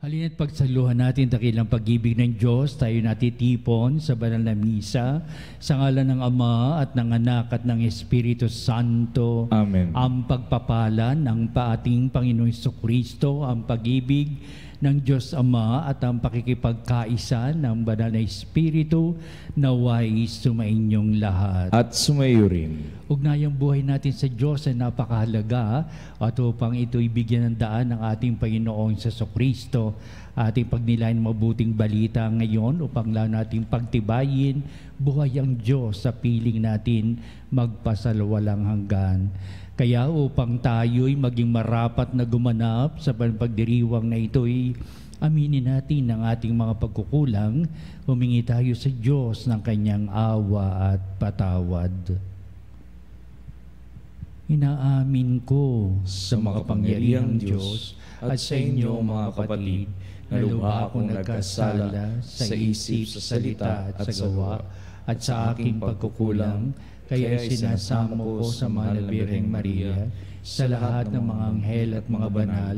Halina't pagsaluhan natin dakilang pag-ibig ng Diyos, tayo natitipon sa banal na misa, sa ngalan ng Ama at ng Anak at ng Espiritu Santo. Amen. Ang pagpapala ng ating Panginoong Jesucristo, ang pag-ibig ng Diyos Ama at ang pakikipagkaisa ng banal na Espiritu naway sumainyong lahat. At sumayo rin. Ugnayang buhay natin sa Diyos ay napakahalaga at upang ito'y bigyan ng daan ng ating Panginoong Jesucristo, ating pagnilayan mabuting balita ngayon upang lang nating pagtibayin buhay ang Diyos sa piling natin magpasalawalang hanggan. Kaya upang tayo'y maging marapat na gumanap sa pagdiriwang na ito'y aminin natin ang ating mga pagkukulang, humingi tayo sa Diyos ng kanyang awa at patawad. Inaamin ko sa makapangyarihang Diyos at sa inyo mga kapatid na lubha akong nagkasala sa isip, sa salita at sa gawa at sa aking pagkukulang, kaya sinasamo ko sa mahal na Birheng Maria, sa lahat ng mga anghel at mga banal,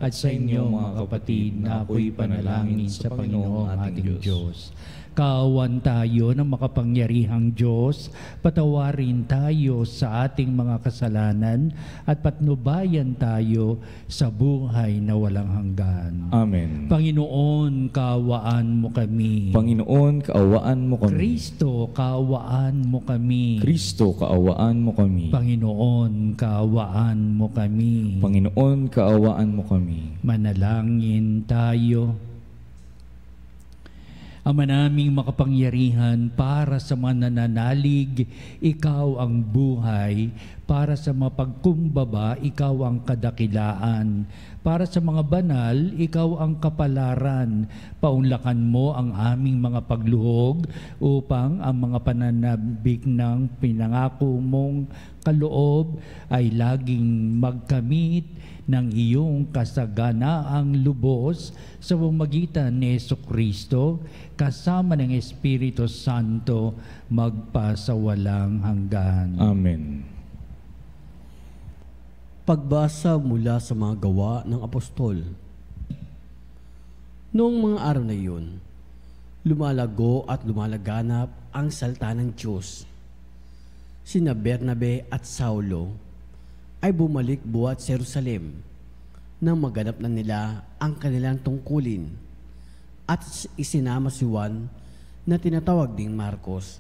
at sa inyo mga kapatid na ako'y panalangin sa Panginoong ating Diyos. Kaawan tayo ng makapangyarihang Diyos, patawarin tayo sa ating mga kasalanan at patnubayan tayo sa buhay na walang hanggan. Amen. Panginoon, kaawaan mo kami. Panginoon, kaawaan mo kami. Kristo, kaawaan mo kami. Kristo, kaawaan mo kami. Panginoon, kaawaan mo kami. Panginoon, kaawaan mo kami. Manalangin tayo. Ama naming makapangyarihan, para sa mga nananalig, ikaw ang buhay. Para sa mapagkumbaba, ikaw ang kadakilaan. Para sa mga banal, ikaw ang kapalaran. Paunlakan mo ang aming mga pagluhog upang ang mga pananabik ng pinangako mong kaloob ay laging magkamit ng iyong kasaganaang lubos sa pamamagitan ni Jesucristo kasama ng Espiritu Santo magpasawalang hanggan. Amen. Pagbasa mula sa mga gawa ng apostol. Noong mga araw na iyon, lumalago at lumalaganap ang salita ng Diyos. Sina Bernabe at Saulo ay bumalik buhat sa Jerusalem nang maganap na nila ang kanilang tungkulin at isinama si Juan na tinatawag ding Marcos.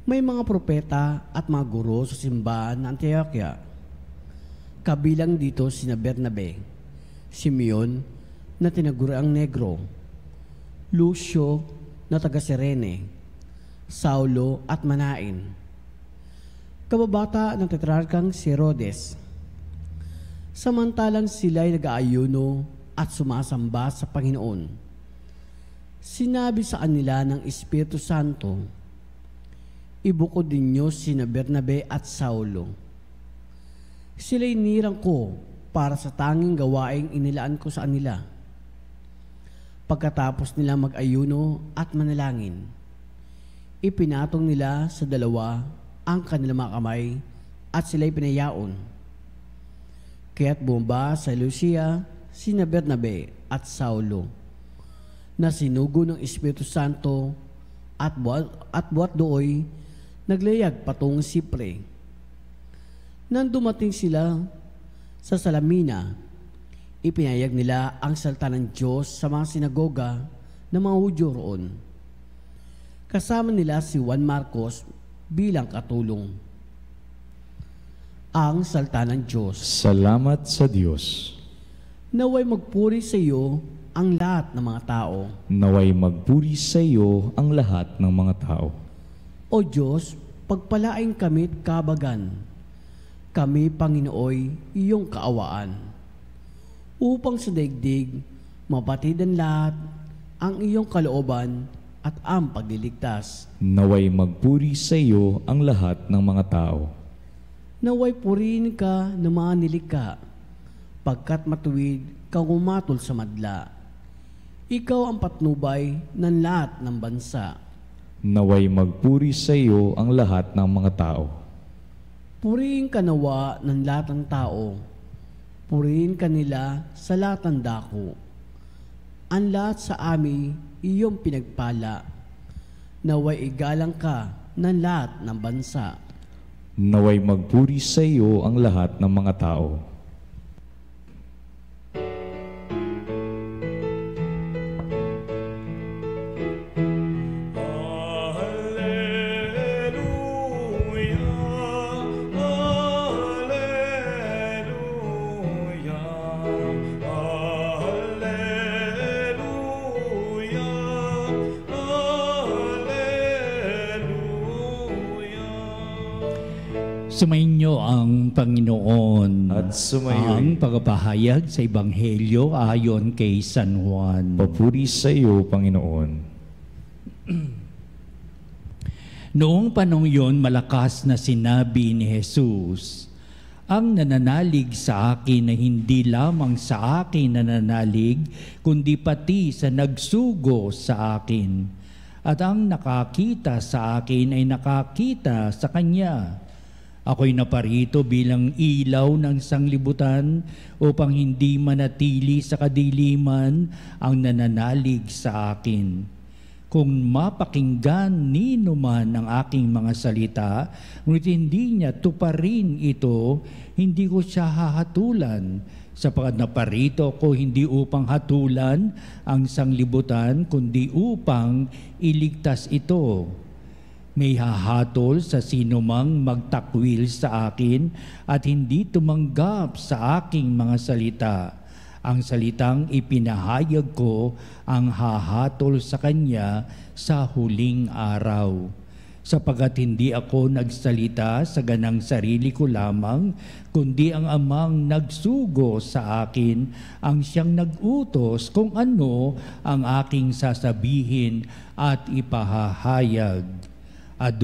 May mga propeta at mga guro sa simbahan ng Antioquia. Kabilang dito sina Bernabe, Simeon na tinaguriang Negro, Lucio na taga Cirene, Saulo at Manain, kababata ng tetrarkang si Herodes. Samantalang sila'y nag-aayuno at sumasamba sa Panginoon, sinabi sa kanila ng Espiritu Santo, ibukod ninyo sina Bernabe at Saulo. Sila'y nirang ko para sa tanging gawaing inilaan ko sa kanila. Pagkatapos nila mag-ayuno at manalangin, ipinatong nila sa dalawa ang kanilang mga kamay at sila'y pinayaon. Kaya't bumaba sa Lucia sina Bernabe at Saulo na sinugo ng Espiritu Santo at buhat dooy naglayag patungong Sipre. Nang dumating sila sa Salamina, ipinayag nila ang salita ng Diyos sa mga sinagoga ng mga Hudyo roon. Kasama nila si Juan Marcos bilang katulong. Ang salita ng Diyos. Salamat sa Diyos. Naway magpuri sa iyo ang lahat ng mga tao. Naway magpuri sa iyo ang lahat ng mga tao. O Diyos, pagpalaing kami't kabagan. Kami, Panginooy, iyong kaawaan. Upang sa daigdig, mapatidan lahat ang iyong kalooban at ang pagliligtas. Naway magpuri sa iyo ang lahat ng mga tao. Naway purihin ka ng mga nilikha, pagkat matuwid kang umatol sa madla. Ikaw ang patnubay ng lahat ng bansa. Naway magpuri sa iyo ang lahat ng mga tao. Purihin ka nawa ng lahat ng tao. Purihin ka nila sa lahat ng dako. ang lahat sa amin iyong pinagpala. Naway igalang ka ng lahat ng bansa. Naway magpuri sa iyo ang lahat ng mga tao. Sumainyo ang Panginoon At ang sumayo'y pagpapahayag sa Ebanghelyo ayon kay San Juan. papuri sa iyo, Panginoon. Noong panahon yon, malakas na sinabi ni Jesus, ang nananalig sa akin na hindi lamang sa akin nananalig, kundi pati sa nagsugo sa akin. At ang nakakita sa akin ay nakakita sa Kanya. Ako'y naparito bilang ilaw ng sanglibutan upang hindi manatili sa kadiliman ang nananalig sa akin. Kung mapakinggan nino man ang aking mga salita, ngunit hindi niya tuparin ito, hindi ko siya hahatulan, sapagat naparito ko hindi upang hatulan ang sanglibutan, kundi upang iligtas ito. May hahatol sa sinumang magtakwil sa akin at hindi tumanggap sa aking mga salita. Ang salitang ipinahayag ko ang hahatol sa kanya sa huling araw. Sapagat hindi ako nagsalita sa ganang sarili ko lamang, kundi ang amang nagsugo sa akin ang siyang nag-utos kung ano ang aking sasabihin at ipahahayag. At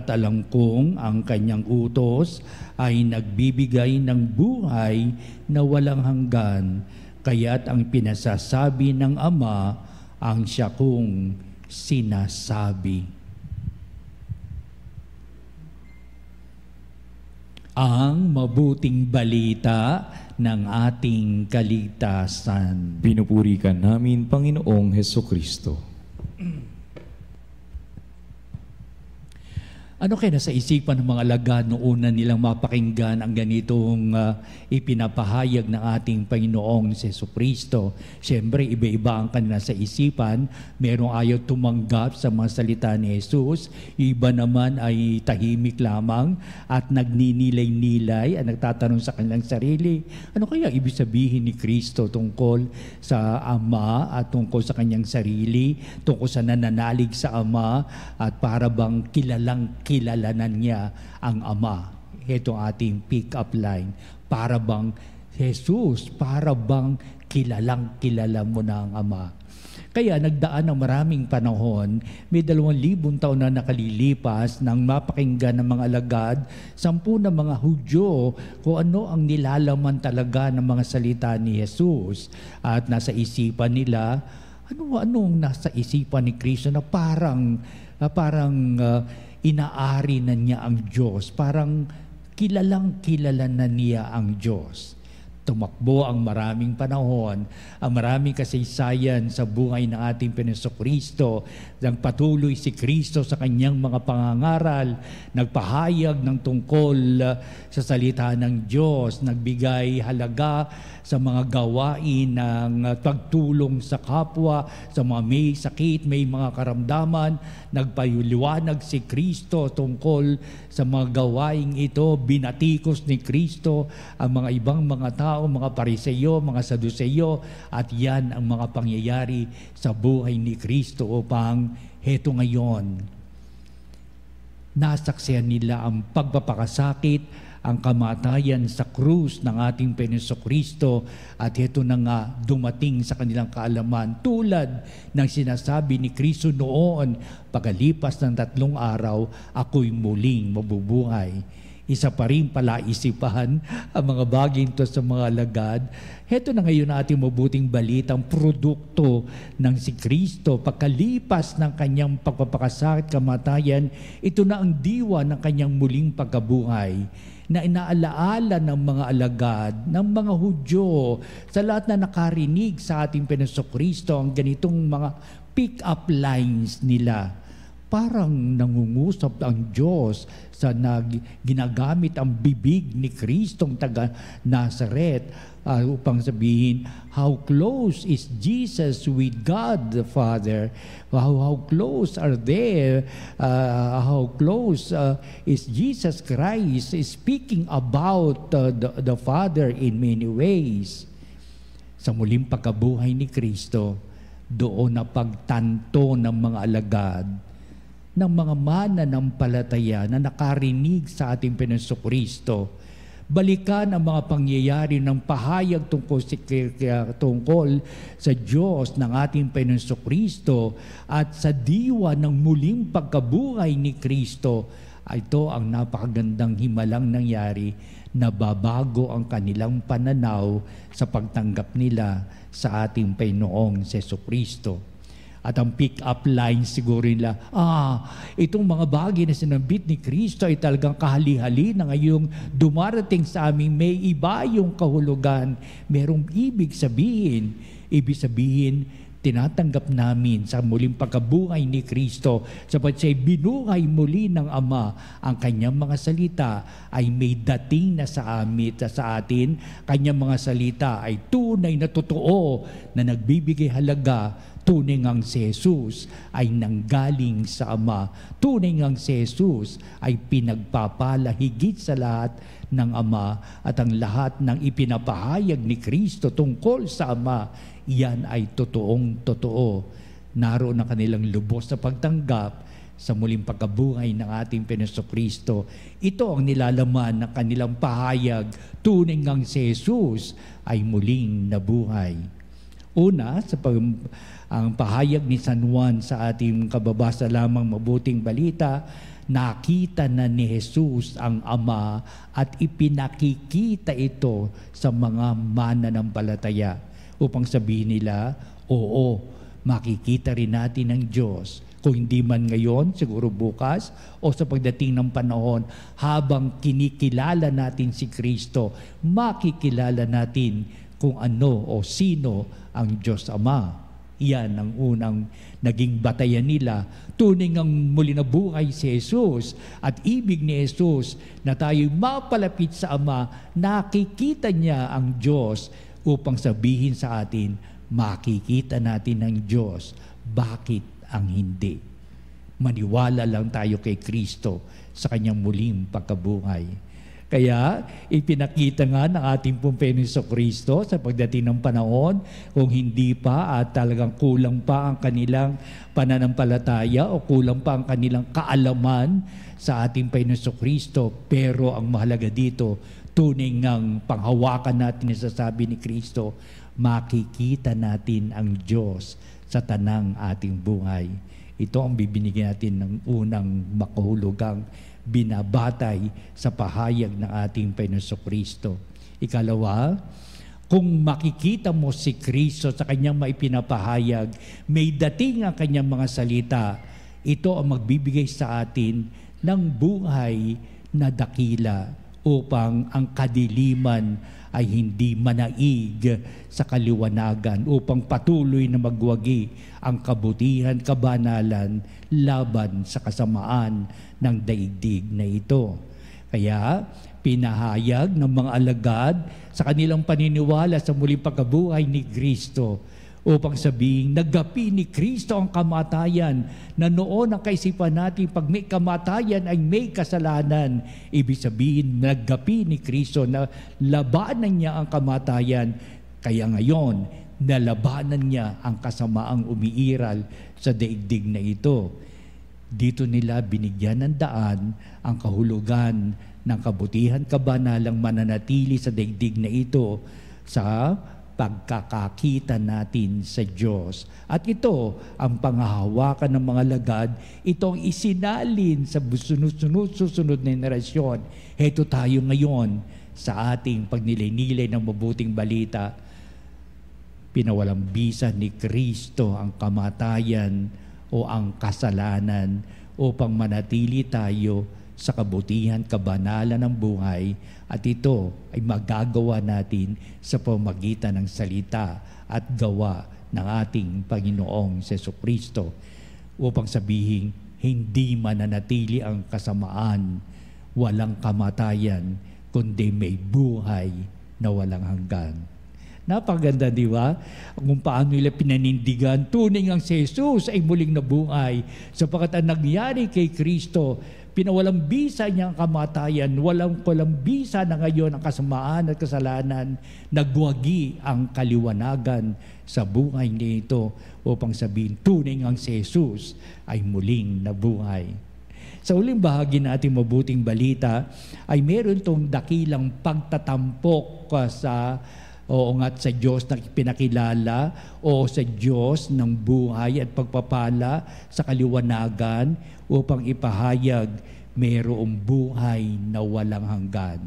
alam kong ang kanyang utos ay nagbibigay ng buhay na walang hanggan, kaya't ang pinasasabi ng Ama ang siya kong sinasabi. Ang mabuting balita ng ating kaligtasan. Pinupuri ka namin, Panginoong Hesukristo. Ano kaya nasa isipan ng mga alagad noong una nilang mapakinggan ang ganitong ipinapahayag ng ating Panginoong Jesucristo? Siyempre, iba-iba ang kanila sa isipan. Merong ayaw tumanggap sa mga salita ni Jesus. Iba naman ay tahimik lamang at nagninilay-nilay at nagtatanong sa kanilang sarili, ano kaya ibig sabihin ni Kristo tungkol sa Ama at tungkol sa kanyang sarili, tungkol sa nananalig sa Ama at para bang kilalanan niya ang Ama. Ito ating pick-up line. Para bang Jesus, para bang kilala mo na ang Ama. Kaya nagdaan ng maraming panahon, may 2,000 taon na nakalilipas nang mapakinggan ng mga alagad, 10 na mga Hudyo kung ano ang nilalaman talaga ng mga salita ni Jesus. At nasa isipan nila, anong nasa isipan ni Kristo na parang inaari na niya ang Diyos. Parang kilala na niya ang Diyos. Tumakbo ang maraming panahon, ang maraming kasaysayan sa buhay ng ating Jesucristo. Nagpatuloy si Kristo sa kanyang mga pangangaral, nagpahayag ng tungkol sa salita ng Diyos, nagbigay halaga sa mga gawain ng pagtulong sa kapwa, sa mga may sakit, may mga karamdaman. Nagpaliwanag si Kristo tungkol sa mga gawaing ito. Binatikos ni Kristo ang mga ibang mga tao, mga Pariseyo, mga Saduseyo, at yan ang mga pangyayari sa buhay ni Kristo upang heto ngayon, nasaksihan nila ang pagpapakasakit, ang kamatayan sa krus ng ating Jesucristo, at ito na nga dumating sa kanilang kaalaman tulad ng sinasabi ni Kristo noon, pagkalipas ng 3 araw, ako'y muling mabubuhay. Isa pa rin pala isipan ang mga bagay ito sa mga alagad. Heto na ngayon ating mabuting balitang produkto ng si Kristo. Pagkalipas ng kanyang pagpapakasakit, kamatayan, ito na ang diwa ng kanyang muling pagkabuhay. na inaalaala ng mga alagad, ng mga Hudyo, sa lahat na nakarinig sa ating Panginoong ang ganitong mga pick-up lines nila. Parang nangungusap ang Diyos sa ginagamit ang bibig ni Kristong taga Nazaret upang sabihin, how close is Jesus with God the Father? How close are they? How close is Jesus Christ speaking about the Father in many ways? Sa muling pagkabuhay ni Kristo, doon na pagtanto ng mga alagad, ng mga mananampalataya na nakarinig sa ating Panginoong Kristo. Balikan ang mga pangyayari ng pahayag tungkol sa Diyos ng ating Panginoong Kristo at sa diwa ng muling pagkabuhay ni Kristo. Ito ang napakagandang himalang nangyari, nababago ang kanilang pananaw sa pagtanggap nila sa ating Panginoong Kristo. At ang pick-up line siguro nila, itong mga bagay na sinambit ni Kristo ay talagang kahali-hali na ngayong dumarating sa amin, may iba yung kahulugan. Merong ibig sabihin, tinatanggap namin sa muling pagkabuhay ni Kristo sapagat siya'y binuhay muli ng Ama. Ang kanyang mga salita ay may dating na sa atin. Kanyang mga salita ay tunay na totoo na nagbibigay halaga. Tunay ngang si Jesus ay nanggaling sa Ama. Tunay ngang si Jesus ay pinagpapala higit sa lahat ng Ama, at ang lahat ng ipinapahayag ni Kristo tungkol sa Ama, iyan ay totoong totoo. Naroon ang kanilang lubos na pagtanggap sa muling pagkabuhay ng ating Panginoong Kristo. Ito ang nilalaman ng kanilang pahayag, tunay ngang si Jesus ay muling nabuhay. Una, ang pahayag ni San Juan sa ating kababasa lamang mabuting balita, nakita na ni Jesus ang Ama at ipinakikita ito sa mga mananampalataya upang sabihin nila, oo, makikita rin natin ang Diyos. Kung hindi man ngayon, siguro bukas o sa pagdating ng panahon, habang kinikilala natin si Kristo, makikilala natin kung ano o sino ang Diyos Ama. Iyan ang unang naging batayan nila. Tunay ngang muli na buhay si Jesus at ibig ni Jesus na tayo mapalapit sa Ama, nakikita niya ang Diyos upang sabihin sa atin, makikita natin ang Diyos. Bakit ang hindi? Maniwala lang tayo kay Kristo sa kanyang muling pagkabuhay. Kaya ipinakita nga ng ating Panginoong Kristo sa pagdating ng panahon, kung hindi pa at talagang kulang pa ang kanilang pananampalataya o kulang pa ang kanilang kaalaman sa ating Panginoong Kristo. Pero ang mahalaga dito, tunay ngang panghawakan natin ang sasabi ni Kristo, makikita natin ang Diyos sa tanang ating buhay. Ito ang bibinigyan natin ng unang makahulugang binabatay sa pahayag ng ating Panginoong Kristo. Ikalawa, kung makikita mo si Kristo sa kanyang maipinapahayag, may dating ang kanyang mga salita, ito ang magbibigay sa atin ng buhay na dakila upang ang kadiliman ay hindi manaig sa kaliwanagan, upang patuloy na magwagi ang kabutihan, kabanalan laban sa kasamaan ng daigdig na ito. Kaya pinahayag ng mga alagad sa kanilang paniniwala sa muling pagkabuhay ni Kristo upang sabihin, naggapi ni Kristo ang kamatayan, na noon ang kaisipan natin, pag may kamatayan ay may kasalanan. Ibig sabihin, naggapi ni Kristo na labanan niya ang kamatayan. Kaya ngayon, nalabanan niya ang kasamaang umiiral sa daigdig na ito. Dito nila binigyan ng daan ang kahulugan ng kabutihan, kabanalang mananatili sa daigdig na ito sa pagkakakita natin sa Diyos. At ito ang panghahawakan ng mga lagad, ito ang isinalin sa susunod na henerasyon. Heto tayo ngayon sa ating pagnilay-nilay ng mabuting balita. Pinawalang bisa ni Kristo ang kamatayan o ang kasalanan upang manatili tayo sa kabutihan, kabanalan ng buhay, at ito ay magagawa natin sa pamamagitan ng salita at gawa ng ating Panginoong Jesucristo, upang sabihin, hindi mananatili ang kasamaan, walang kamatayan, kundi may buhay na walang hanggan. Napaganda, di ba? Kung paano nila pinanindigan, tunay ang si Jesus ay muling nabuhay, sapagkat ang nangyari kay Kristo, pinawalang bisa niya ang kamatayan, walang bisa na ngayon ang kasamaan at kasalanan, nagwagi ang kaliwanagan sa buhay nito, upang sabihin, tunay ang si Jesus ay muling nabuhay. Sa uling bahagi natin mabuting balita, ay meron tong dakilang pagtatampok sa Diyos na pinakilala o sa Diyos ng buhay at pagpapala sa kaliwanagan, upang ipahayag mayroong buhay na walang hanggan.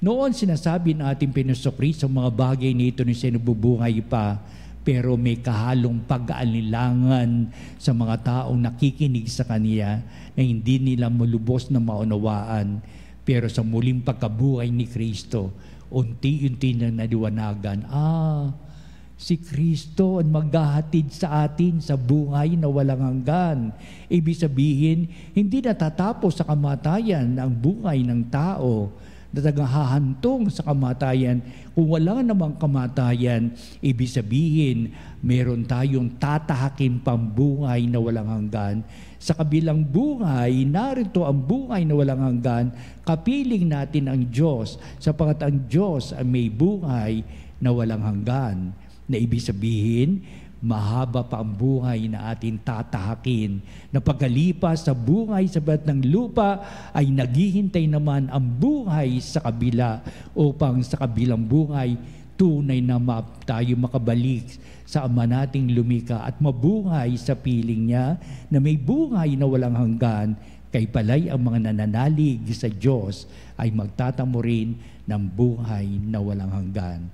Noon sinasabi ng ating Panginoon sa mga bagay nito na siya nabubuhay pa, pero may kahalong pag-aalilangan sa mga taong nakikinig sa Kanya na hindi nila malubos na maunawaan. Pero sa muling pagkabuhay ni Kristo, unti-unti na naliwanagan, si Kristo ang maghahatid sa atin sa buhay na walang hanggan. Ibig sabihin, hindi natatapos sa kamatayan ang buhay ng tao, na hahantong sa kamatayan. Kung wala namang kamatayan, ibig sabihin, meron tayong tatahakin pambuhay na walang hanggan. Sa kabilang buhay, narito ang buhay na walang hanggan, kapiling natin ang Diyos, sapagkat ang Diyos ay may buhay na walang hanggan. Na ibig sabihin, mahaba pa ang buhay na ating tatahakin, na pagkalipas sa buhay sa balat ng lupa ay naghihintay naman ang buhay sa kabila, upang sa kabilang buhay tunay na tayo makabalik sa Ama nating lumika at mabuhay sa piling niya na may buhay na walang hanggan. Kay palay ang mga nananalig sa Diyos ay magtatamo rin ng buhay na walang hanggan.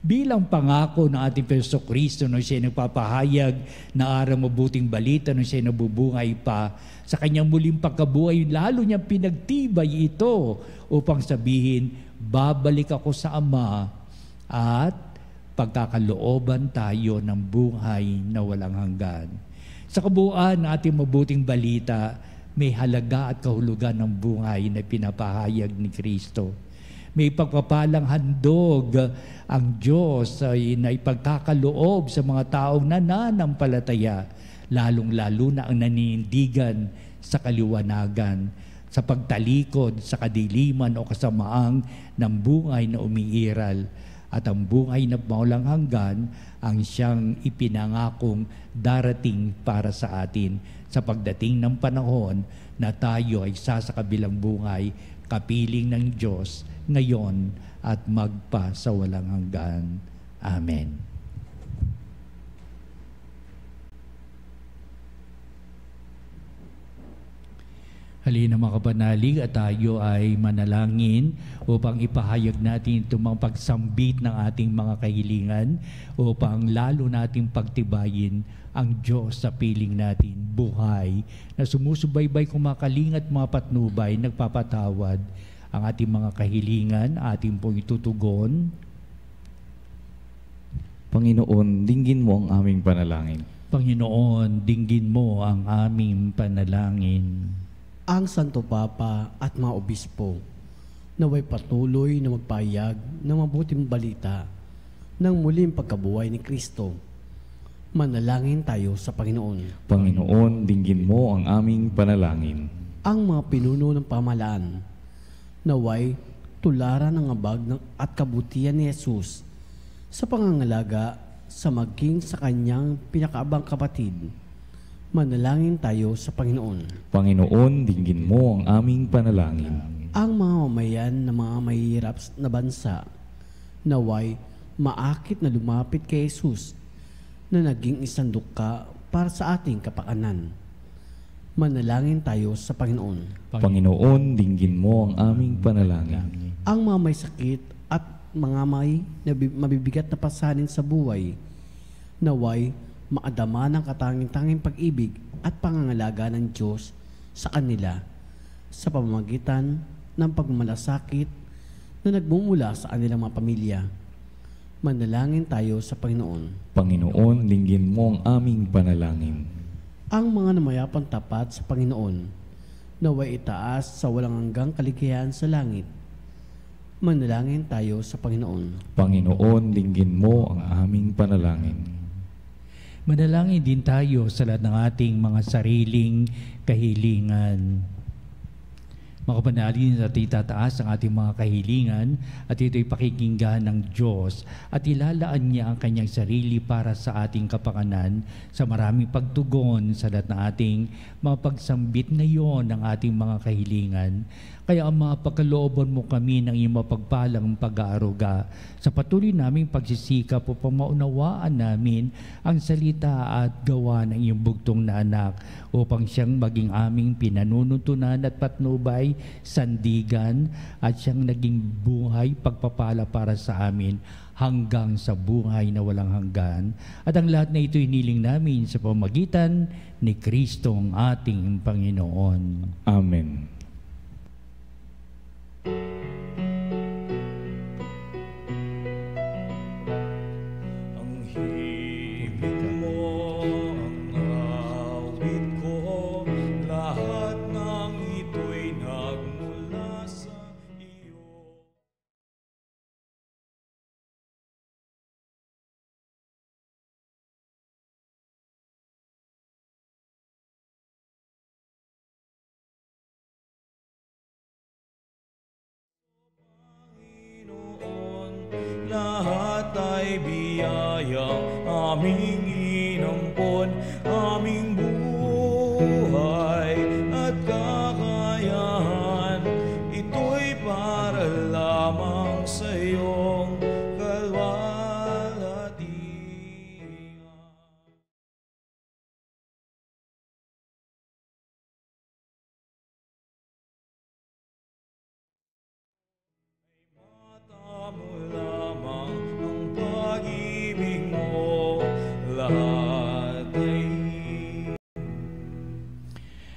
Bilang pangako ng ating Panginoong Kristo nung siya nagpapahayag na araw mabuting balita nung siya nabubuhay pa, sa kanyang muling pagkabuhay, lalo niyang pinagtibay ito upang sabihin, babalik ako sa Ama at pagkakalooban tayo ng buhay na walang hanggan. Sa kabuuan ng ating mabuting balita, may halaga at kahulugan ng buhay na pinapahayag ni Kristo. May pagpapalang handog ang Diyos ay na ipagkakaloob sa mga taong nananampalataya, lalong-lalo na ang naninindigan sa kaliwanagan, sa pagtalikod sa kadiliman o kasamaang ng buhay na umiiral. At ang buhay na walang hanggan ang siyang ipinangakong darating para sa atin sa pagdating ng panahon na tayo ay sa kabilang buhay, kapiling ng Diyos ngayon at magpa sa walang hanggan. Amen. Halina mga kapanalig at tayo ay manalangin upang ipahayag natin itong mga pagsambit ng ating mga kahilingan, upang lalo nating pagtibayin ang Diyos sa piling natin, buhay, na sumusubaybay kumakaling at mga patnubay, nagpapatawad. Ang ating mga kahilingan, ating pong itutugon. Panginoon, dinggin mo ang aming panalangin. Panginoon, dinggin mo ang aming panalangin. Ang Santo Papa at mga obispo, naway patuloy na magpahayag ng mabuting balita ng muling pagkabuhay ni Kristo. Manalangin tayo sa Panginoon. Panginoon, dinggin mo ang aming panalangin. Ang mga pinuno ng pamahalaan, naway tularan ng abag at kabutihan ni Jesus sa pangangalaga sa maging sa kanyang pinakaabang kapatid. Manalangin tayo sa Panginoon. Panginoon, dinggin mo ang aming panalangin. Ang mga mamayan na mga mahihirap na bansa, naway maakit na lumapit kay Jesus na naging isang dukha para sa ating kapakanan. Manalangin tayo sa Panginoon. Panginoon, dinggin mo ang aming panalangin. Ang mga may sakit at mga may mabibigat na pasanin sa buhay, naway maadama ng katanging-tanging pag-ibig at pangangalaga ng Diyos sa kanila. sa pamamagitan ng pagmamalasakit na nagmumula sa kanilang mga pamilya. Manalangin tayo sa Panginoon. Panginoon, linggin mo ang aming panalangin. Ang mga namayapang tapat sa Panginoon, naway itaas sa walang hanggang kaligayahan sa langit. Manalangin tayo sa Panginoon. Panginoon, linggin mo ang aming panalangin. Manalangin din tayo sa lahat ng ating mga sariling kahilingan. Makapanalin at itataas ang ating mga kahilingan at ito'y pakikinggan ng Diyos at ilalaan niya ang kanyang sarili para sa ating kapakanan sa maraming pagtugon sa lahat ng ating mga pagsambit ngayon ng ating mga kahilingan. Kaya ang mga pagkalooban mo kami ng iyong mapagpalang pag-aaruga sa patuloy naming pagsisikap upang maunawaan namin ang salita at gawa ng iyong bugtong na anak upang siyang maging aming pinanununtunan at patnubay, sandigan at siyang naging buhay pagpapala para sa amin hanggang sa buhay na walang hanggan. At ang lahat na ito hiniling namin sa pamamagitan ni Kristo ang ating Panginoon. Amen. Lahat ay biyayang aming inampon, aming buhay at kakayahan. Ito'y para lamang sa iyong kalwalhatian. Mata mo lamang ang pag-ibig mo, lahat ay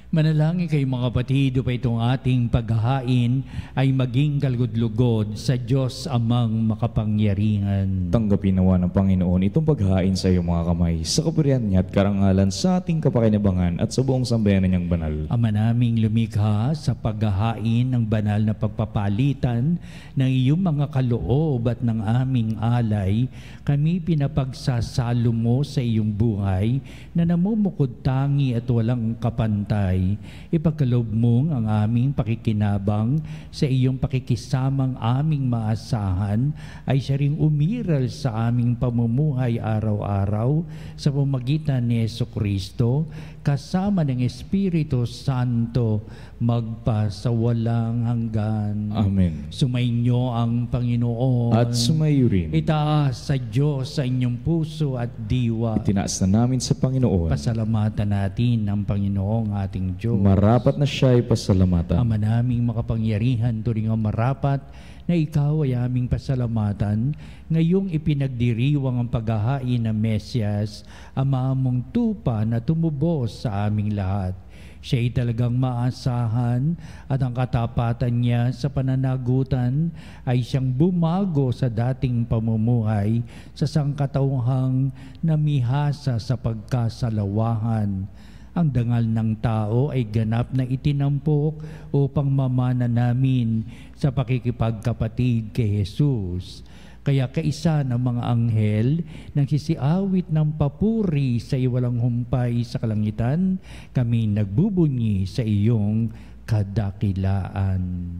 Manalangin kayo mga kapatid upang itong ating paghahain ay maging kalugod-lugod sa Diyos amang makapangyarihan. Tanggapin nawa ng Panginoon itong paghain sa iyong mga kamay sa kapurihan niya at karangalan sa ating kapakinabangan at sa buong sambayanan niyang banal. Ama naming lumikha sa paghahain ng banal na pagpapalitan ng iyong mga kaloob at ng aming alay, kami pinapagsasalo mo sa iyong buhay na namumukod tangi at walang kapantay. Ipagkaloob mong ang aming pakikinabang sa iyong pakikisamang aming maasahan ay siya ring umiral sa aming pamumuhay araw-araw sa pamamagitan ni Jesucristo kasama ng Espiritu Santo magpasawalang hanggan. Amen. Sumainyo ang Panginoon. At sumayo rin. Itaas sa Diyos sa inyong puso at diwa. Itinaas na namin sa Panginoon. Pasalamatan natin ang Panginoong ating Diyos. Marapat na siya ay pasalamatan. Ama naming makapangyarihan, turing ang marapat na ikaw ay aming pasalamatan ngayong ipinagdiriwang ang paghahain ng Mesyas, Ama mong tupa na tumubos sa aming lahat. Siya ay talagang maasahan at ang katapatan niya sa pananagutan ay siyang bumago sa dating pamumuhay sa sangkatauhang namihasa sa pagkasalawahan. Ang dangal ng tao ay ganap na itinampok upang mamana namin sa pakikipagkapatid kay Jesus. Kaya kaisa ng mga anghel nang sisiawit ng papuri sa iwalang humpay sa kalangitan, kami nagbubunyi sa iyong kadakilaan.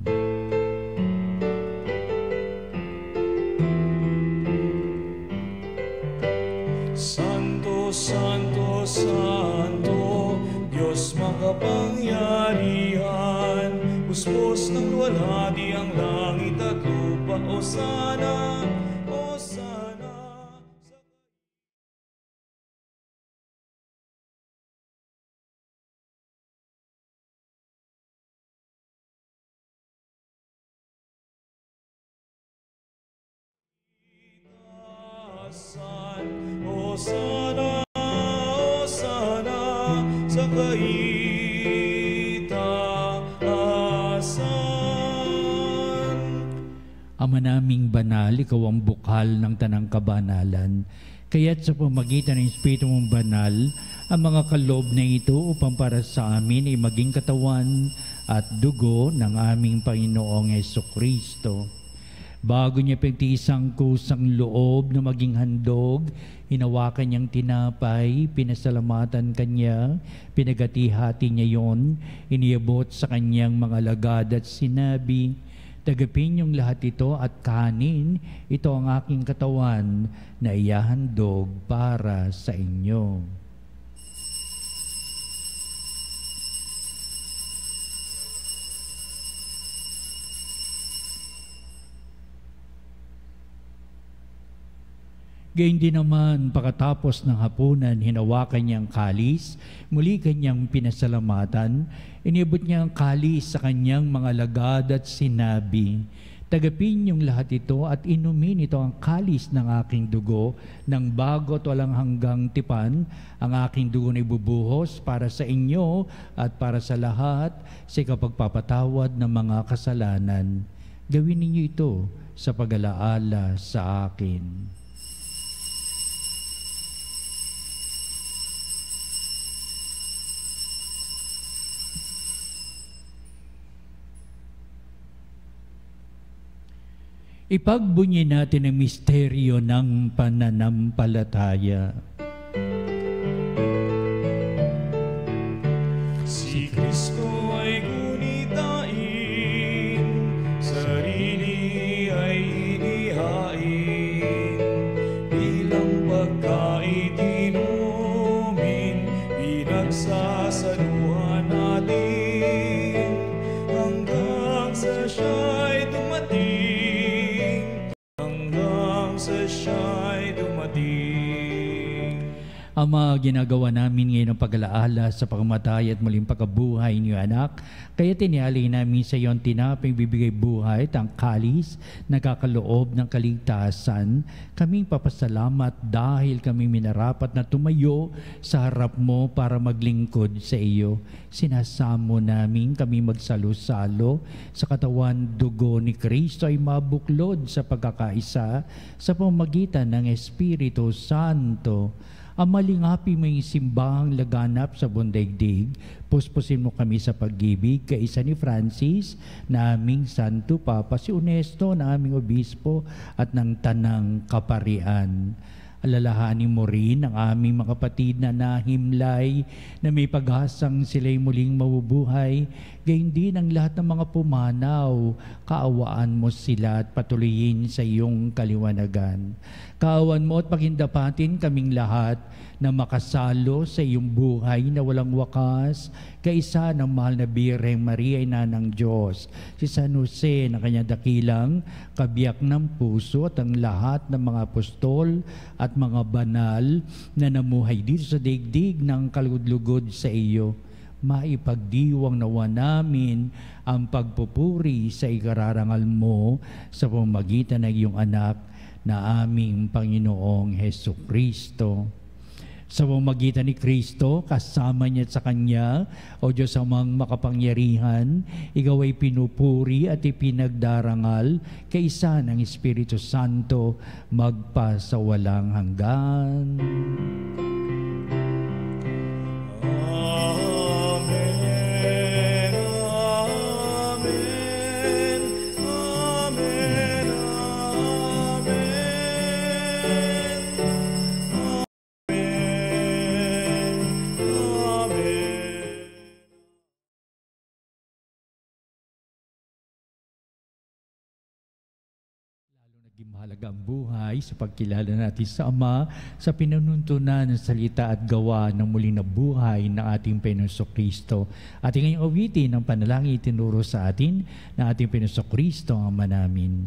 Santo, Santo, Santo, Diyos makapangyarihan, puspos ng luwalhati ang langit at lupa. Hosana, Hosana. Hosana, Hosana sa kaitaasan. Ama naming banal, ikaw ang bukal ng tanang kabanalan. Kaya't sa pamagitan ng Espiritu mong banal, ang mga kaloob na ito upang para sa amin ay maging katawan at dugo ng aming Panginoong Hesukristo. Bago niya pagtiisang kusang loob na maging handog, hinawakan niyang tinapay, pinasalamatan kanya, pinagati-hati niya yon, iniabot sa kanyang mga alagad at sinabi, "Tagapin niyong lahat ito at kanin, ito ang aking katawan na iyahandog para sa inyo." Gayun din naman, pagkatapos ng hapunan, hinawakan niya ang kalis, muli kanyang pinasalamatan, inibot niya ang kalis sa kanyang mga alagad at sinabi, "Tagapin niyong lahat ito at inumin ito ang kalis ng aking dugo, ng bago at walang hanggang tipan, ang aking dugo na ibubuhos para sa inyo at para sa lahat sa ikapagpapatawad ng mga kasalanan. Gawin ninyo ito sa pag-alaala sa akin." Ipagbunyi natin ang misteryo ng pananampalataya. Si Kristo ay gunitain, sarili ay inihain, bilang pagkain inumin, pinagsasaluhan natin, hanggang sa siya'y dumating. Ama, ginagawa namin ngayon ang pag-alaala sa pagkamatay at muling pagkabuhay niyo, anak. Kaya tinialay namin sa iyo ang tinapay bibigay buhay at ang kalis na kakaloob ng kaligtasan. Kaming papasalamat dahil kami minarapat na tumayo sa harap mo para maglingkod sa iyo. Sinasamo namin kami magsalo-salo sa katawan dugo ni Kristo ay mabuklod sa pagkakaisa sa pamamagitan ng Espiritu Santo. Ang malingapi mo yung simbahang laganap sa buong daigdig, puspusin mo kami sa pag-ibig, kaisa ni Francis, na aming Santo Papa, si Ernesto, na aming Obispo, at ng Tanang Kaparian. Alalahanin mo rin ang aming mga kapatid na nahimlay, na may pag-asang sila'y muling mabubuhay, gayon din ang lahat ng mga pumanaw. Kaawaan mo sila at patuloyin sa iyong kaliwanagan. Kaawan mo at pagindapatin kaming lahat na makasalo sa iyong buhay na walang wakas, kaisa ng mahal na Birheng Maria, ina ng Diyos, si San Jose na kanyang dakilang kabiyak ng puso, at ang lahat ng mga apostol at mga banal na namuhay dito sa daigdig ng kalugod-lugod sa iyo. Maipagdiwang nawa namin ang pagpupuri sa ikararangal mo sa pamamagitan ng iyong anak na aming Panginoong Hesukristo. Sa pamamagitan ni Kristo, kasama niya at sa Kanya, o Diyos amang makapangyarihan, ikaw ay pinupuri at ipinagdarangal kaisa ng Espiritu Santo magpasawalang hanggan. Mahalaga ang buhay sa pagkilala natin sa Ama, sa pinanuntunan ng salita at gawa ng muling na buhay ng ating Panginoong Kristo. Ating ngayong awitin ang panalangin itinuro sa atin ng ating Panginoong Kristo ang Ama namin.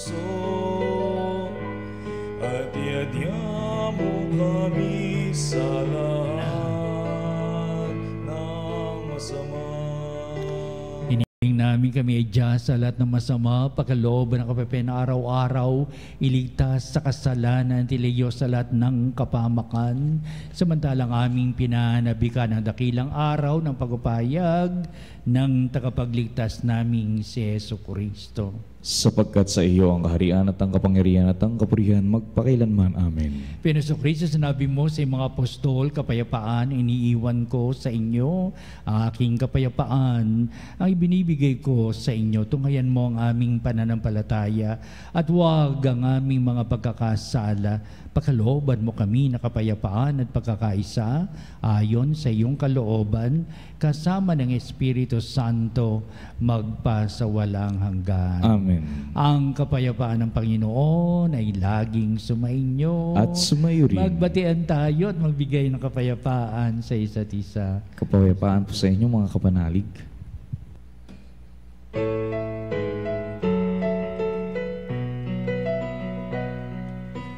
puso at iadya mo kami sa lahat ng masama. Hinihiling namin kami adya sa lahat ng masama, pagkalooban ng kapapayan na araw-araw, iligtas sa kasalanan, tiliyo sa lahat ng kapamakan, samantalang aming pinanabikan ang dakilang araw ng pagpapahayag ng tagapagligtas naming si Jesucristo. Sapagkat sa iyo ang kaharian at ang kapangyarihan at ang kapurihan magpakailanman. Amen. Pinoso Cristo, sinabi mo sa mga apostol, kapayapaan iniiwan ko sa inyo, ang aking kapayapaan ang ibinibigay ko sa inyo. Tunghayan mo ang aming pananampalataya at huwag ang aming mga pagkakasala. Pakalooban mo kami na kapayapaan at pagkakaisa ayon sa iyong kalooban, kasama ng Espiritu Santo magpasawalang hanggan. Amen. Ang kapayapaan ng Panginoon ay laging sumainyo. At sumayo rin. Magbatian tayo at magbigay ng kapayapaan sa isa't isa. Kapayapaan po sa inyo mga kapanalig.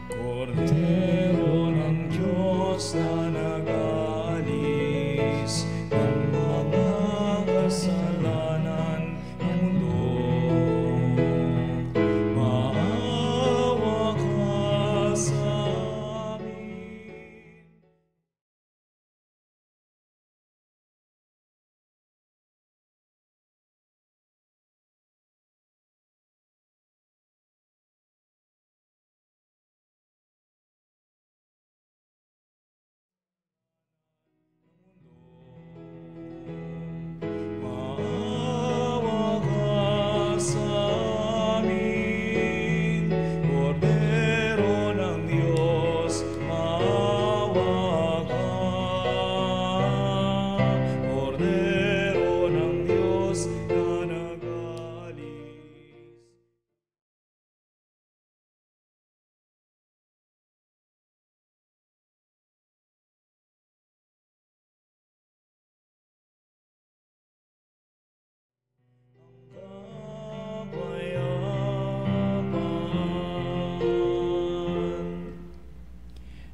Kordero ng Diyos na nag-aalis ng mga kasalanan ng mundo, maawa ka sa amin. Maawa ka sa amin, Kordero ng Diyos, maawa ka. Kordero ng Diyos na nag-aalis.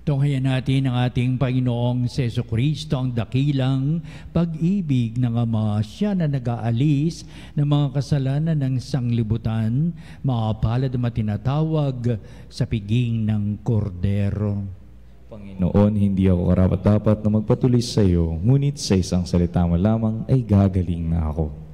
Tunghayan natin ang ating Panginoong Jesucristo, ang dakilang pag-ibig ng Ama. Siya na nag-aalis ng mga kasalanan ng sanglibutan, makapalad na matinatawag sa piging ng Kordero. Panginoon, hindi ako karapat-dapat na magpatuloy sa iyo, ngunit sa isang salita mo lamang ay gagaling na ako.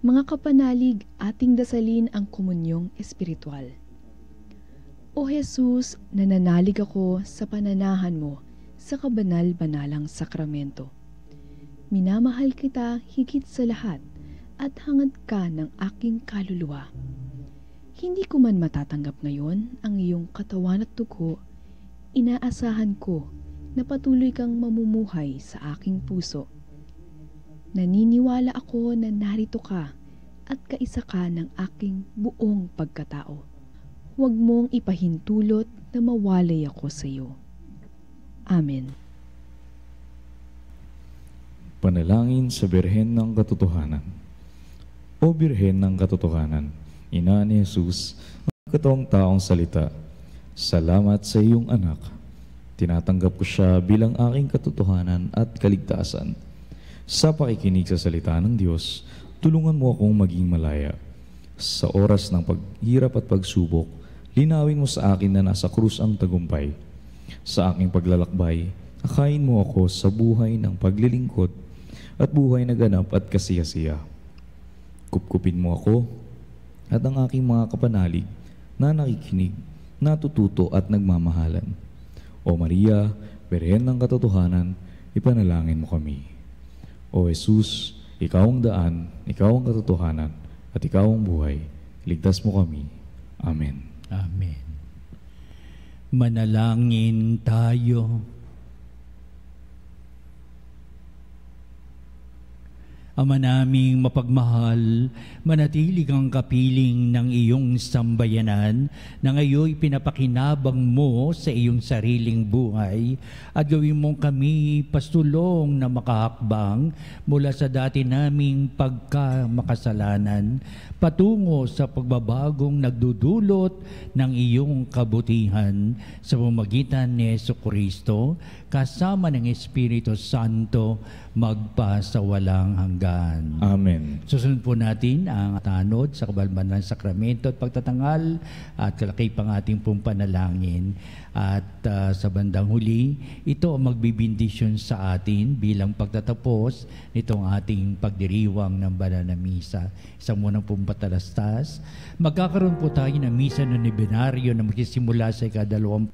Mga kapanalig, ating dasalin ang komunyong espiritual. O Jesus, nananalig ako sa pananahan mo sa kabanal-banalang sakramento. Minamahal kita higit sa lahat at hangad ka ng aking kaluluwa. Hindi ko man matatanggap ngayon ang iyong katawan at dugo, inaasahan ko na patuloy kang mamumuhay sa aking puso. Naniniwala ako na narito ka at kaisa ka ng aking buong pagkatao. Huwag mong ipahintulot na mawalay ako sa iyo. Amen. Panalangin sa Birhen ng Katotohanan. O Birhen ng Katotohanan, Ina ni Jesus, ang kataong taong salita, salamat sa iyong anak. Tinatanggap ko siya bilang aking katotohanan at kaligtasan. Sa pakikinig sa salita ng Diyos, tulungan mo akong maging malaya. Sa oras ng paghirap at pagsubok, linawin mo sa akin na nasa krus ang tagumpay. Sa aking paglalakbay, akayin mo ako sa buhay ng paglilingkod at buhay na ganap at kasiyasiya. Kupkupin mo ako at ang aking mga kapanalig na nakikinig, natututo at nagmamahalan. O Maria, Birhen ng Katotohanan, ipanalangin mo kami. O Jesus, ikaw ang daan, ikaw ang katotohanan, at ikaw ang buhay. Ligtas mo kami. Amen. Amen. Manalangin tayo. Ama naming mapagmahal, manatili kang kapiling ng iyong sambayanan na ngayon pinapakinabang mo sa iyong sariling buhay at gawin mong kami pastulong na makahakbang mula sa dati naming pagkamakasalanan patungo sa pagbabagong nagdudulot ng iyong kabutihan sa pamamagitan ni Jesucristo kasama ng Espiritu Santo magpasawalang hanggan. Amen. Susunod po natin ang tanod sa kabalban ng sakramento at pagtatangal at kalakipang ating pong panalangin. At sa bandang huli, ito ang magbibindisyon sa atin bilang pagtatapos nitong ating pagdiriwang ng banal na misa. Isang munang pong patalastas. Magkakaroon po tayo ng misa ng nobenaryo na magsisimula sa ikadalawang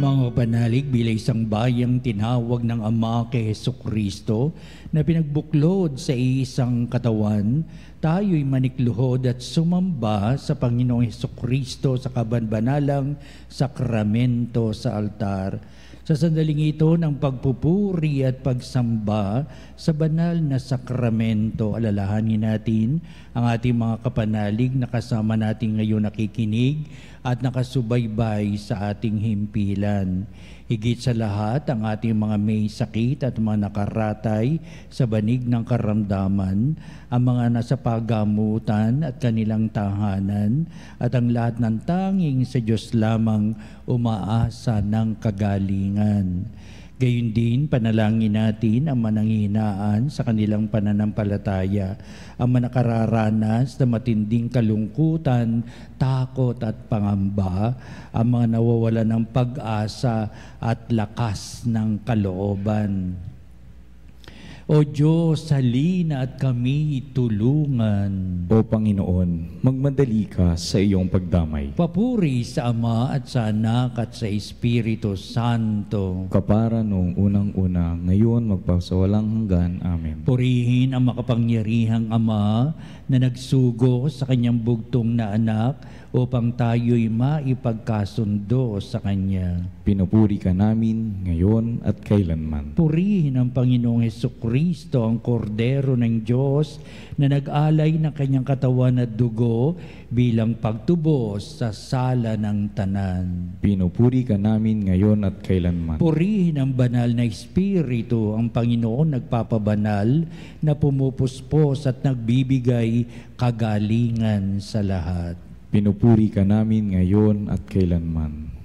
mga panalig bilang isang bayang tinawag ng Ama kay Jesucristo na pinagbuklod sa isang katawan, tayo'y manikluhod at sumamba sa Panginoong Jesucristo sa kabanbanalang sakramento sa altar. Sa sandaling ito ng pagpupuri at pagsamba sa banal na sakramento, alalahanin natin ang ating mga kapanalig na kasama natin ngayon nakikinig at nakasubaybay sa ating himpilan. Higit sa lahat, ang ating mga may sakit at mga nakaratay sa banig ng karamdaman, ang mga nasa pagamutan at kanilang tahanan, at ang lahat ng tanging sa Diyos lamang umaasa ng kagalingan. Gayon din, panalangin natin ang mananghihinaan sa kanilang pananampalataya, ang manakararanas na matinding kalungkutan, takot at pangamba, ang mga nawawalan ng pag-asa at lakas ng kalooban. O Diyos, halina at kami tulungan. O Panginoon, magmadali ka sa iyong pagdamay. Papuri sa Ama at sa Anak at sa Espiritu Santo. Kapara noong unang-una, ngayon magpasawalang hanggan. Amen. Purihin ang makapangyarihang Ama na nagsugo sa kanyang bugtong na anak upang tayo'y maipagkasundo sa Kanya. Pinupuri ka namin ngayon at kailanman. Purihin ang Panginoong Hesukristo, ang Kordero ng Diyos na nag-alay ng kanyang katawan at dugo bilang pagtubos sa sala ng tanan. Pinupuri ka namin ngayon at kailanman. Purihin ang banal na Espiritu, ang Panginoon nagpapabanal na pumupuspos at nagbibigay kagalingan sa lahat. Pinupuri ka namin ngayon at kailanman.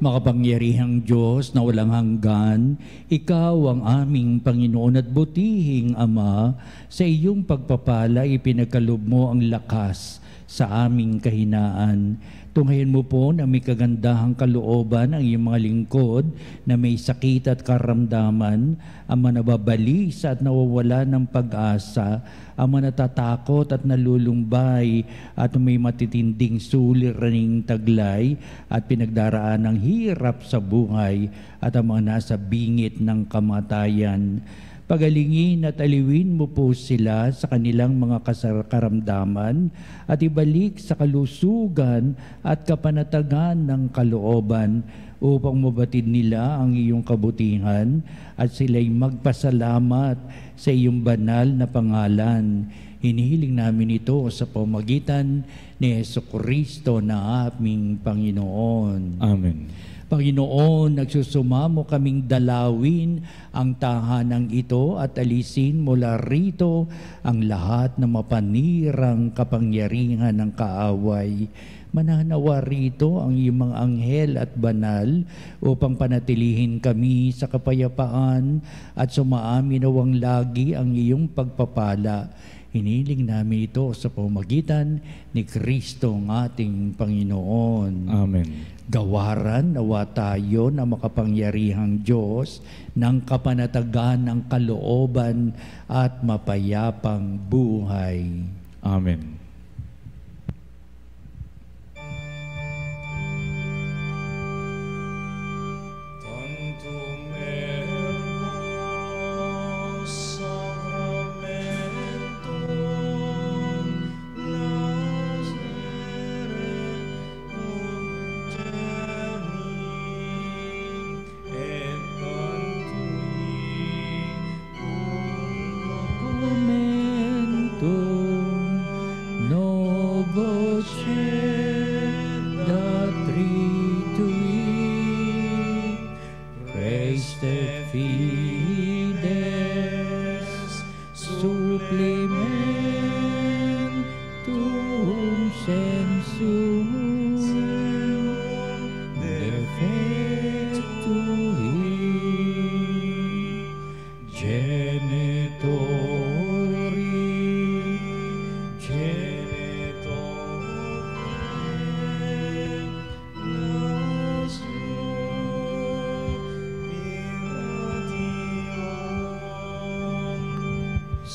Makapangyarihang Diyos na walang hanggan, Ikaw ang aming Panginoon at butihing Ama, sa iyong pagpapala ipinagkaloob mo ang lakas sa aming kahinaan. Tunghayan mo po na may kagandahang kalooban ang iyong mga lingkod na may sakit at karamdaman, ang manababalisa at nawawala ng pag-asa, ang manatatakot at nalulumbay at may matitinding suliraning taglay at pinagdaraan ng hirap sa buhay at ang mga nasa bingit ng kamatayan. Pagalingin at aliwin mo po sila sa kanilang mga karamdaman at ibalik sa kalusugan at kapanatagan ng kalooban upang mabatid nila ang iyong kabutihan at sila'y magpasalamat sa iyong banal na pangalan. Hinihiling namin ito sa pamamagitan ni Hesukristo na aming Panginoon. Amen. Panginoon, nagsusumamo kaming dalawin ang tahanang ito at alisin mula rito ang lahat na mapanirang kapangyarihan ng kaaway. Mananawa rito ang iyong mga anghel at banal upang panatilihin kami sa kapayapaan at sumaaminawang lagi ang iyong pagpapala. Hiniling namin ito sa pamamagitan ni Kristo ang ating Panginoon. Amen. Gawaran nawa tayo na makapangyarihang Diyos ng kapanatagan ng kalooban at mapayapang buhay. Amen.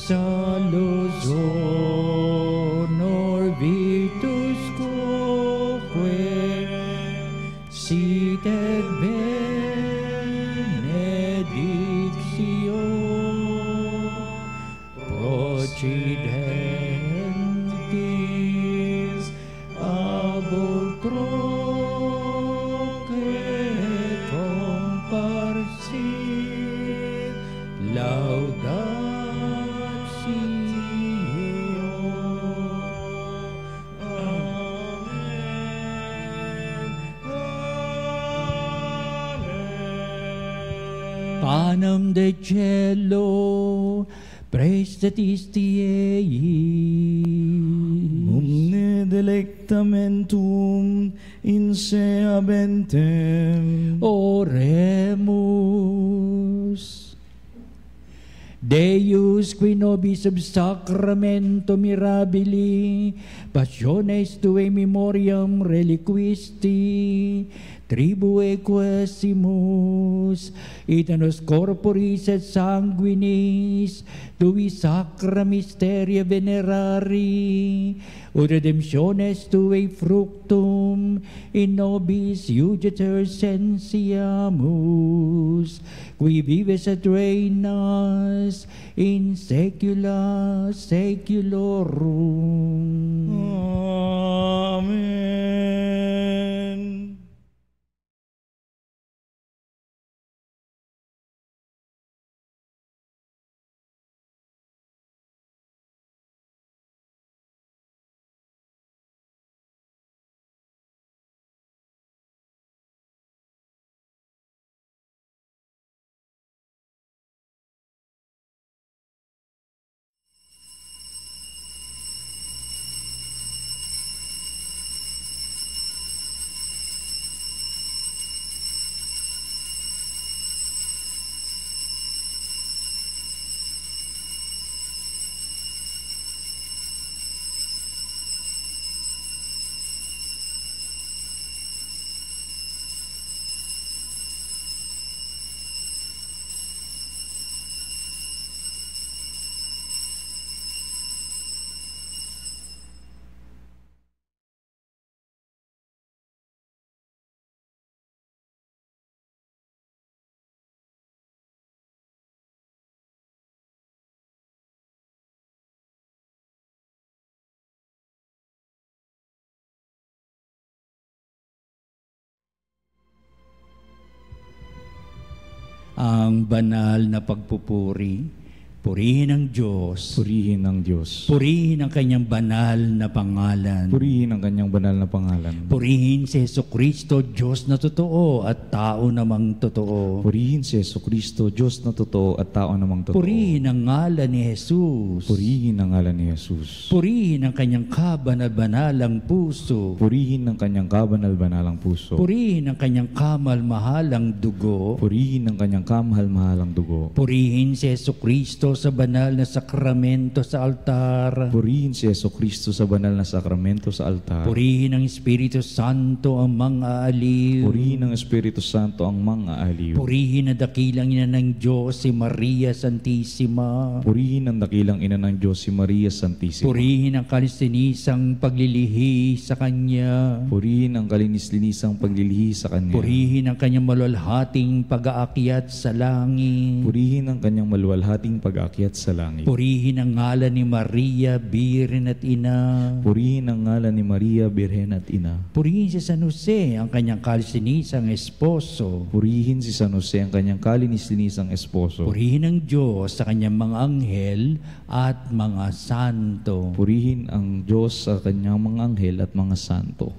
sa Luzon, or Virtus Quoque, seated benedictio, procedentis ab ultroque comparsit laudatio. Panem de cielo, prestatistiei. Omne delectamentum in se habentem. Oremus. Deus qui nobis sub sacramento mirabili, passiones tuae memoriam reliquisti, tribue quesimus, et nos corporis et sanguinis, tui sacra mysteria venerari, ut redemptiones tuae fructum in nobis iuditor sensiamus, qui vives et reinas in saecula saeculorum. Amen. Ang banal na pagpupuri, purihin ang Diyos, Purihin ang Diyos. purihin ang kanyang banal na pangalan, Purihin ang kanyang banal na pangalan. purihin si Jesucristo, Diyos na totoo at tao namang totoo. Purihin si Jesucristo, Diyos na totoo at tao namang totoo. Purihin ang ngalan ni Jesus. Purihin ang ngalan ni Jesus. Purihin ang kanyang kabanal-banalang puso. Purihin ang kanyang kabanal-banalang puso. Purihin ang kanyang kamal-mahalang dugo. Purihin ang kanyang kamahal-mahalang dugo. Purihin si Jesucristo sa banal na sakramento sa altar. Purihin si Jesucristo sa banal na sakramento sa altar. Purihin ang Espiritu Santo ang mga aliw. Purihin ang Espiritu Santo ang mga aliw. Purihin ang dakilang ina ng Diyos, si Maria Santissima. Purihin ang dakilang ina ng Diyos, si Maria Santissima. Purihin ang kalistinisang paglilihi sa Kanya. Purihin ang kalinis-linisang paglilihi sa Kanya. Purihin ang kanyang maluwalhating pag-aakyat sa langit. Purihin ang kanyang maluwalhating pag-aakyat sa langit. Purihin ang ngalan ni Maria, Birhen at Ina. Purihin ang ngalan ni Maria, Birhen at Ina. Purihin si San Jose, ang kanyang kalisinisang esposo. Purihin si San Jose, ang kanyang kalinis-linisang esposo. Purihin ang Diyos sa kanyang mga anghel at mga santo. Purihin ang Diyos sa kanyang mga anghel at mga santo.